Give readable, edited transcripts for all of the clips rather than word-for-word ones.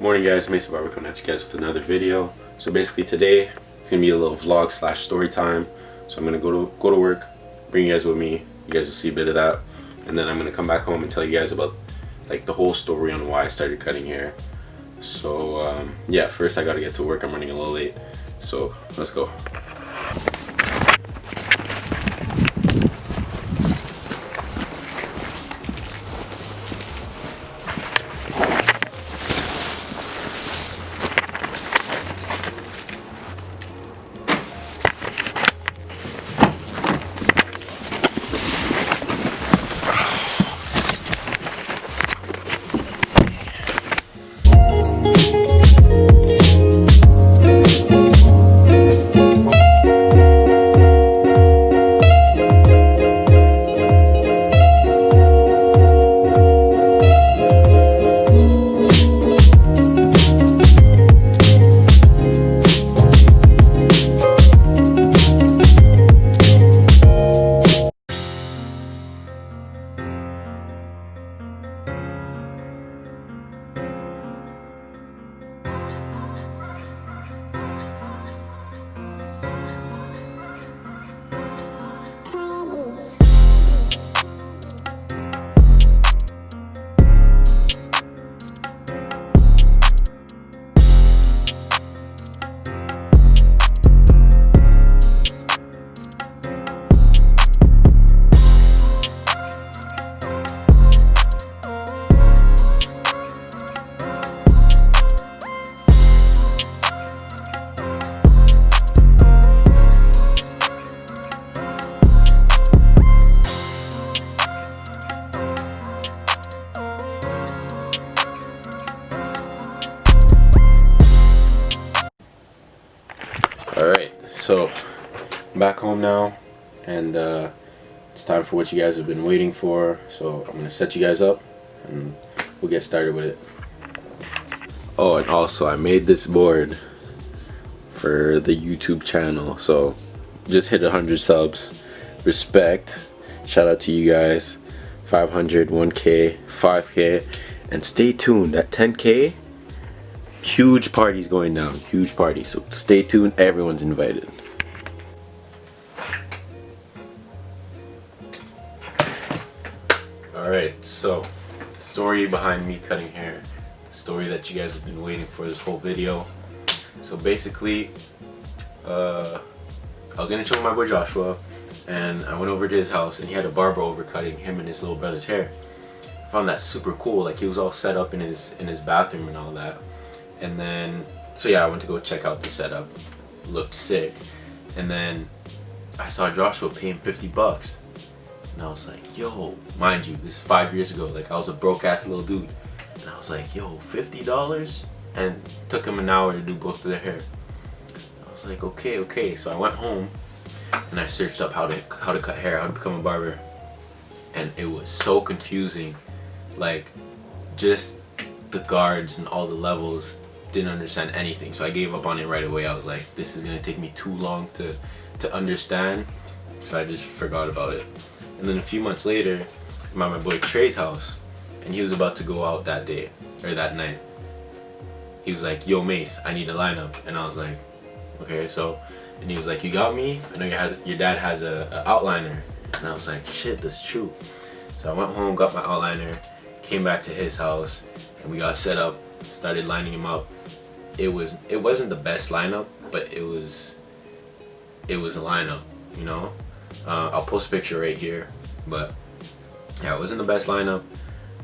Morning guys, Mase The Barber coming at you guys with another video. So basically today it's gonna be a little vlog slash story time. So I'm gonna go to work, bring you guys with me. You guys will see a bit of that, and then I'm gonna come back home and tell you guys about like the whole story on why I started cutting hair. So yeah, first I gotta get to work. I'm running a little late, so let's go. Alright, so I'm back home now, and it's time for what you guys have been waiting for. So I'm going to set you guys up and we'll get started with it. Oh, and also I made this board for the YouTube channel, so just hit 100 subs. Respect. Shout out to you guys. 500, 1K, 5K, and stay tuned at 10K. Huge parties going down, huge party, so stay tuned, everyone's invited. Alright, so the story behind me cutting hair, the story that you guys have been waiting for this whole video. So basically, I was gonna chill with my boy Joshua, and I went over to his house and he had a barber over cutting him and his little brother's hair. I found that super cool, like he was all set up in his bathroom and all that. And then, so yeah, I went to go check out the setup. Looked sick. And then I saw Joshua pay him 50 bucks. And I was like, yo, mind you, this is 5 years ago. Like, I was a broke ass little dude. And I was like, yo, $50? And it took him an hour to do both of their hair. I was like, okay. So I went home and I searched up how to cut hair, how to become a barber. And it was so confusing. Like, just the guards and all the levels, didn't understand anything, so I gave up on it right away. I was like, this is gonna take me too long to understand, so I just forgot about it. And then a few months later, I'm at my boy Trey's house, and he was about to go out that day, or that night. He was like, yo Mase, I need a lineup. And I was like, okay. So, and he was like, you got me? I know your dad has a outliner. And I was like, shit, that's true. So I went home, got my outliner, came back to his house, and we got set up, started lining him up. It wasn't the best lineup, but it was a lineup, you know. I'll post a picture right here, but yeah, it wasn't the best lineup,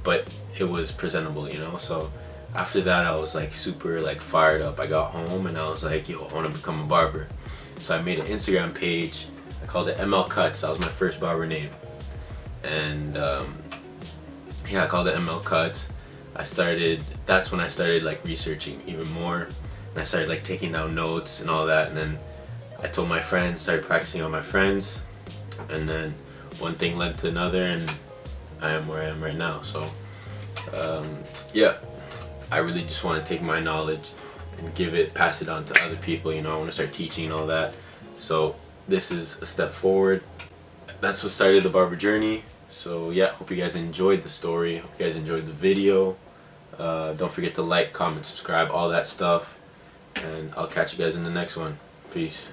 but it was presentable, you know. So after that, I was like super like fired up. I got home and I was like, yo, I want to become a barber. So I made an Instagram page. I called it ML Cuts. That was my first barber name, and yeah, I called it ML Cuts. That's when I started like researching even more, and I started like taking down notes and all that. And then I told my friends, started practicing on my friends, and then one thing led to another, and I am where I am right now. So yeah, I really just want to take my knowledge and pass it on to other people. You know, I want to start teaching and all that. So this is a step forward. That's what started the barber journey. So yeah, hope you guys enjoyed the story. Hope you guys enjoyed the video. Don't forget to like, comment, subscribe, all that stuff. And I'll catch you guys in the next one. Peace.